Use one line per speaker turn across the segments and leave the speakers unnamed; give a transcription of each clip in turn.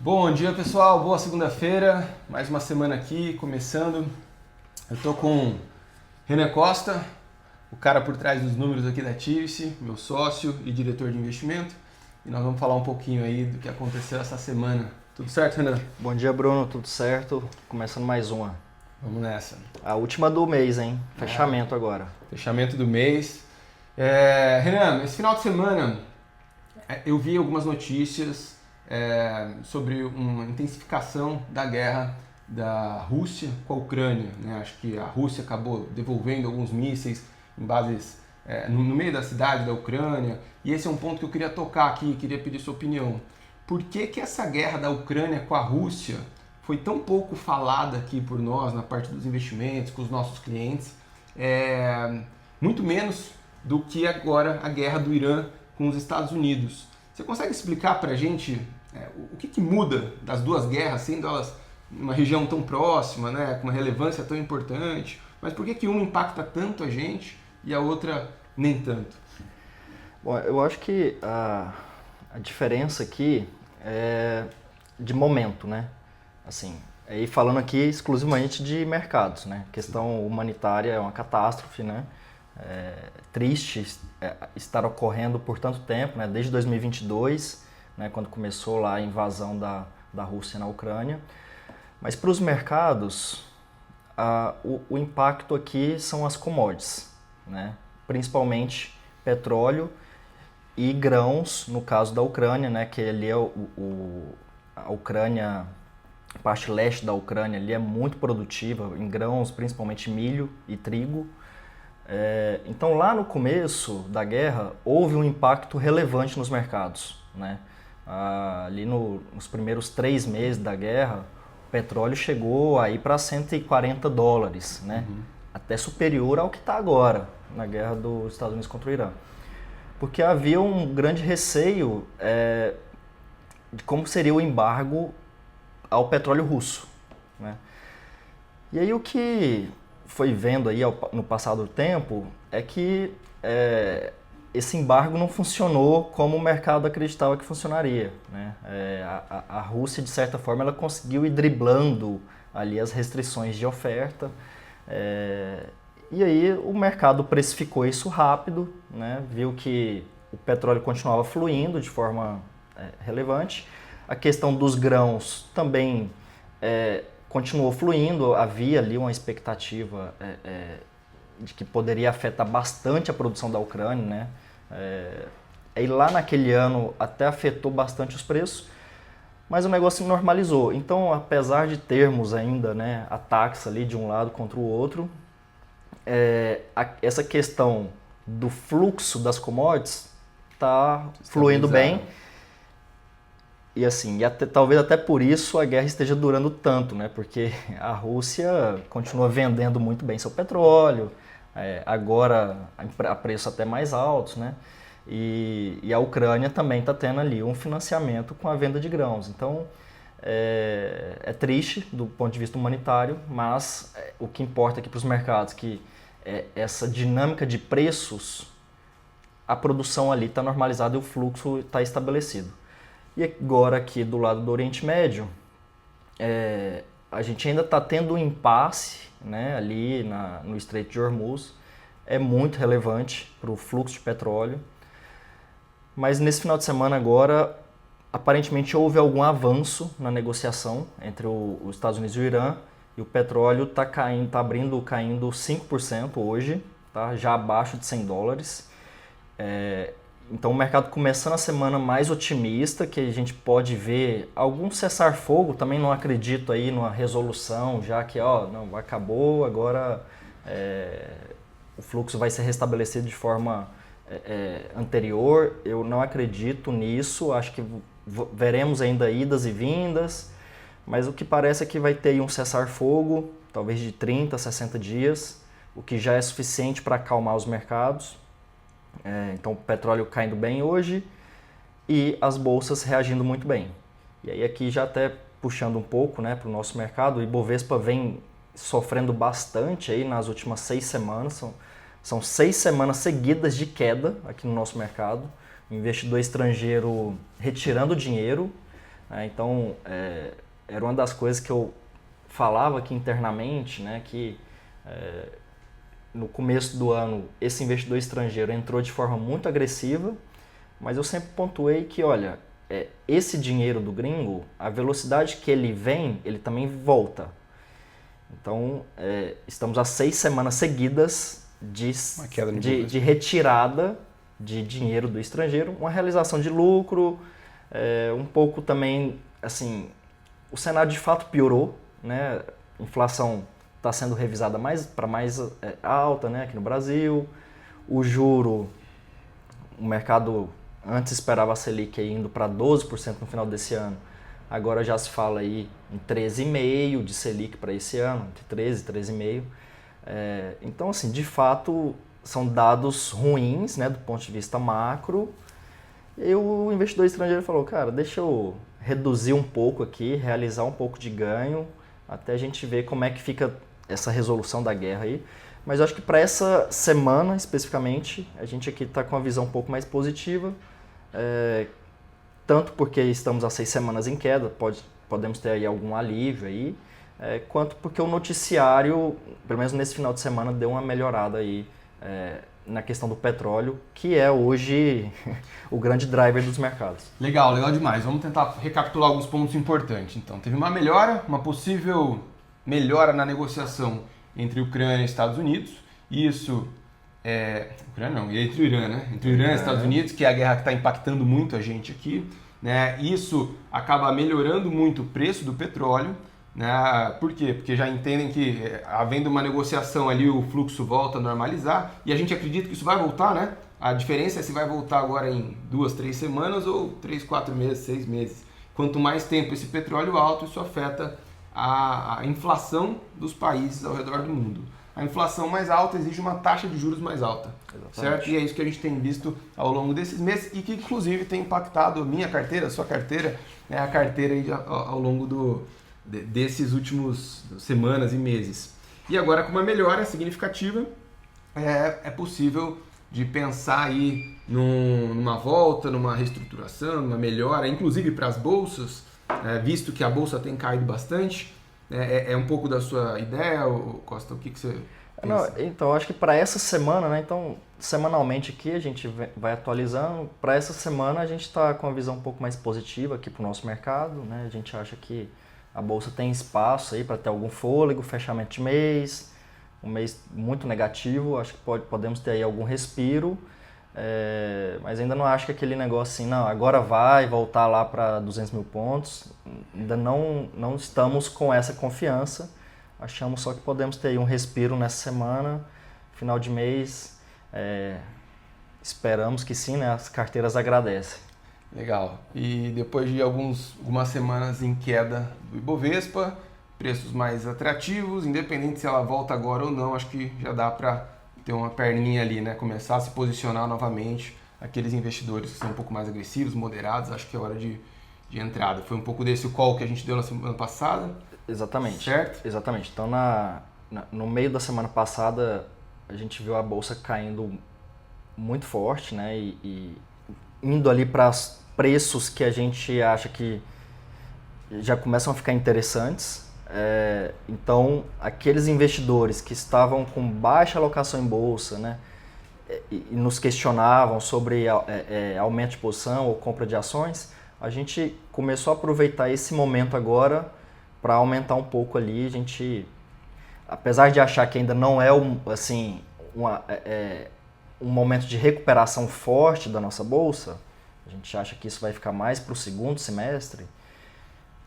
Bom dia pessoal, boa segunda-feira, mais uma semana aqui começando. Eu tô com Renan Costa, o cara por trás dos números aqui da Tivice, meu sócio e diretor de investimento, e nós vamos falar um pouquinho aí do que aconteceu essa semana. Tudo certo, Renan?
Bom dia, Bruno, tudo certo? Começando mais uma.
Vamos nessa.
A última do mês, hein? Fechamento agora.
Fechamento do mês. Renan, esse final de semana eu vi algumas notícias sobre uma intensificação da guerra da Rússia com a Ucrânia, né? Acho que a Rússia acabou devolvendo alguns mísseis em bases no meio da cidade da Ucrânia, e esse é um ponto que eu queria tocar aqui, queria pedir sua opinião. Por que essa guerra da Ucrânia com a Rússia foi tão pouco falada aqui por nós, na parte dos investimentos, com os nossos clientes, muito menos do que agora a guerra do Irã com os Estados Unidos? Você consegue explicar para a gente o que muda das duas guerras, sendo elas uma região tão próxima, né, com uma relevância tão importante, mas por que uma impacta tanto a gente e a outra nem tanto?
Bom, eu acho que a diferença aqui é de momento, né? Assim, aí falando aqui exclusivamente de mercados, né? A questão humanitária é uma catástrofe, né? Triste estar ocorrendo por tanto tempo, né? Desde 2022, né? Quando começou lá a invasão da Rússia na Ucrânia. Mas para os mercados, o impacto aqui são as commodities, né? Principalmente petróleo e grãos, no caso da Ucrânia, né? Que ali é a Ucrânia, a parte leste da Ucrânia ali é muito produtiva em grãos, principalmente milho e trigo. Então lá no começo da guerra houve um impacto relevante nos mercados, né? Ali nos primeiros 3 meses da guerra, o petróleo chegou aí para $140, né? Até superior ao que está agora na guerra dos Estados Unidos contra o Irã. Porque havia um grande receio de como seria o embargo ao petróleo russo, né? E aí o que foi vendo aí no passado do tempo é que esse embargo não funcionou como o mercado acreditava que funcionaria, né? A Rússia, de certa forma, ela conseguiu ir driblando ali as restrições de oferta, e aí o mercado precificou isso rápido, né? Viu que o petróleo continuava fluindo de forma relevante, a questão dos grãos também continuou fluindo, havia ali uma expectativa de que poderia afetar bastante a produção da Ucrânia, né? E lá naquele ano até afetou bastante os preços, mas o negócio se normalizou. Então, apesar de termos ainda, né, ataques ali de um lado contra o outro, essa questão do fluxo das commodities está fluindo bem. E assim, talvez até por isso a guerra esteja durando tanto, né? Porque a Rússia continua vendendo muito bem seu petróleo, agora a preços até mais altos, né? E a Ucrânia também está tendo ali um financiamento com a venda de grãos. Então, é triste do ponto de vista humanitário, mas o que importa aqui para os mercados é que essa dinâmica de preços, a produção ali está normalizada e o fluxo está estabelecido. E agora aqui do lado do Oriente Médio, a gente ainda está tendo um impasse, né, ali no Estreito de Hormuz, é muito relevante para o fluxo de petróleo. Mas nesse final de semana agora, aparentemente houve algum avanço na negociação entre os Estados Unidos e o Irã, e o petróleo está caindo 5% hoje, tá, já abaixo de $100. Então o mercado começando a semana mais otimista, que a gente pode ver algum cessar-fogo, também não acredito aí numa resolução, já que não, acabou, agora o fluxo vai ser restabelecido de forma anterior. Eu não acredito nisso, acho que veremos ainda idas e vindas, mas o que parece é que vai ter aí um cessar-fogo, talvez de 30 a 60 dias, o que já é suficiente para acalmar os mercados. Então o petróleo caindo bem hoje e as bolsas reagindo muito bem. E aí aqui já até puxando um pouco, né, para o nosso mercado, o Ibovespa vem sofrendo bastante aí nas últimas 6 semanas, são 6 semanas seguidas de queda aqui no nosso mercado, o investidor estrangeiro retirando dinheiro, Então, era uma das coisas que eu falava aqui internamente, né, que no começo do ano esse investidor estrangeiro entrou de forma muito agressiva, mas eu sempre pontuei que, olha, esse dinheiro do gringo, a velocidade que ele vem, ele também volta. Então, estamos há 6 semanas seguidas de retirada de dinheiro do estrangeiro, uma realização de lucro, um pouco também, assim, o cenário de fato piorou, né? A inflação está sendo revisada para mais alta, né, aqui no Brasil. O juro, o mercado antes esperava a Selic aí indo para 12% no final desse ano. Agora já se fala aí em 13,5% de Selic para esse ano, entre 13 e 13,5%. Então, assim, de fato, são dados ruins, né, do ponto de vista macro. E o investidor estrangeiro falou, cara, deixa eu reduzir um pouco aqui, realizar um pouco de ganho, até a gente ver como é que fica essa resolução da guerra aí. Mas eu acho que para essa semana, especificamente, a gente aqui está com uma visão um pouco mais positiva, tanto porque estamos há 6 semanas em queda, podemos ter aí algum alívio aí, quanto porque o noticiário, pelo menos nesse final de semana, deu uma melhorada aí na questão do petróleo, que é hoje o grande driver dos mercados.
Legal demais. Vamos tentar recapitular alguns pontos importantes. Então, teve uma melhora, uma possível melhora na negociação entre Ucrânia e Estados Unidos. Isso Ucrânia não, e entre o Irã, né? Entre o Irã e Estados Unidos, que é a guerra que está impactando muito a gente aqui, né? Isso acaba melhorando muito o preço do petróleo, né? Por quê? Porque já entendem que, havendo uma negociação ali, o fluxo volta a normalizar, e a gente acredita que isso vai voltar, né? A diferença é se vai voltar agora em 2, 3 semanas ou 3, 4 meses, 6 meses. Quanto mais tempo esse petróleo alto, isso afeta a inflação dos países ao redor do mundo. A inflação mais alta exige uma taxa de juros mais alta, certo? E é isso que a gente tem visto ao longo desses meses e que, inclusive, tem impactado a minha carteira, a sua carteira, né? A carteira aí ao longo desses últimos semanas e meses. E agora, com uma melhora significativa, é possível de pensar aí numa volta, numa reestruturação, numa melhora, inclusive para as bolsas, visto que a bolsa tem caído bastante. É um pouco da sua ideia, Costa? O que você pensa?
Então, acho que para essa semana, né? Então, semanalmente aqui a gente vai atualizando. Para essa semana a gente está com uma visão um pouco mais positiva aqui para o nosso mercado, né? A gente acha que a bolsa tem espaço aí para ter algum fôlego, fechamento de mês, um mês muito negativo, acho que podemos ter aí algum respiro, mas ainda não acho que aquele negócio assim, não, agora vai voltar lá para 200 mil pontos, ainda não estamos com essa confiança, achamos só que podemos ter aí um respiro nessa semana, final de mês, esperamos que sim, né, as carteiras agradecem.
Legal. E depois de algumas semanas em queda do Ibovespa, preços mais atrativos, independente se ela volta agora ou não, acho que já dá para ter uma perninha ali, né? Começar a se posicionar novamente, aqueles investidores que são um pouco mais agressivos, moderados, acho que é hora de entrada. Foi um pouco desse o call que a gente deu na semana passada.
Exatamente.
Certo?
Exatamente. Então, no meio da semana passada, a gente viu a bolsa caindo muito forte, né? E indo ali para preços que a gente acha que já começam a ficar interessantes. Então, aqueles investidores que estavam com baixa alocação em bolsa, né, e nos questionavam sobre aumento de posição ou compra de ações, a gente começou a aproveitar esse momento agora para aumentar um pouco ali. A gente, apesar de achar que ainda não é um momento de recuperação forte da nossa bolsa, a gente acha que isso vai ficar mais para o segundo semestre,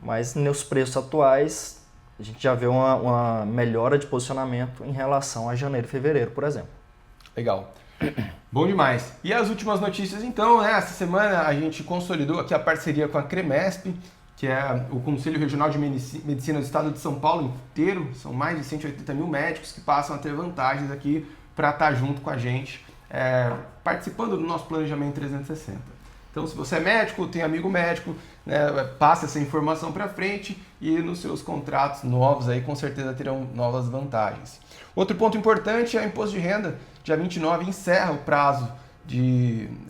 mas nos preços atuais a gente já vê uma melhora de posicionamento em relação a janeiro e fevereiro, por exemplo.
Legal. Bom demais. E as últimas notícias então, né? Essa semana a gente consolidou aqui a parceria com a CREMESP, que é o Conselho Regional de Medicina do Estado de São Paulo inteiro. São mais de 180 mil médicos que passam a ter vantagens aqui para estar junto com a gente, participando do nosso planejamento 360. Então, se você é médico, tem amigo médico, né, passe essa informação para frente e nos seus contratos novos aí com certeza terão novas vantagens. Outro ponto importante é o imposto de renda. Dia 29 encerra o prazo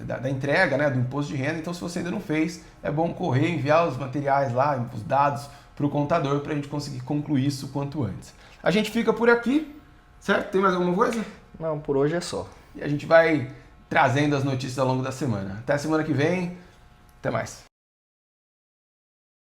da entrega, né, do imposto de renda. Então, se você ainda não fez, é bom correr, enviar os materiais lá, os dados para o contador para a gente conseguir concluir isso o quanto antes. A gente fica por aqui, certo? Tem mais alguma coisa?
Não, por hoje é só.
E a gente vai trazendo as notícias ao longo da semana. Até a semana que vem. Até mais.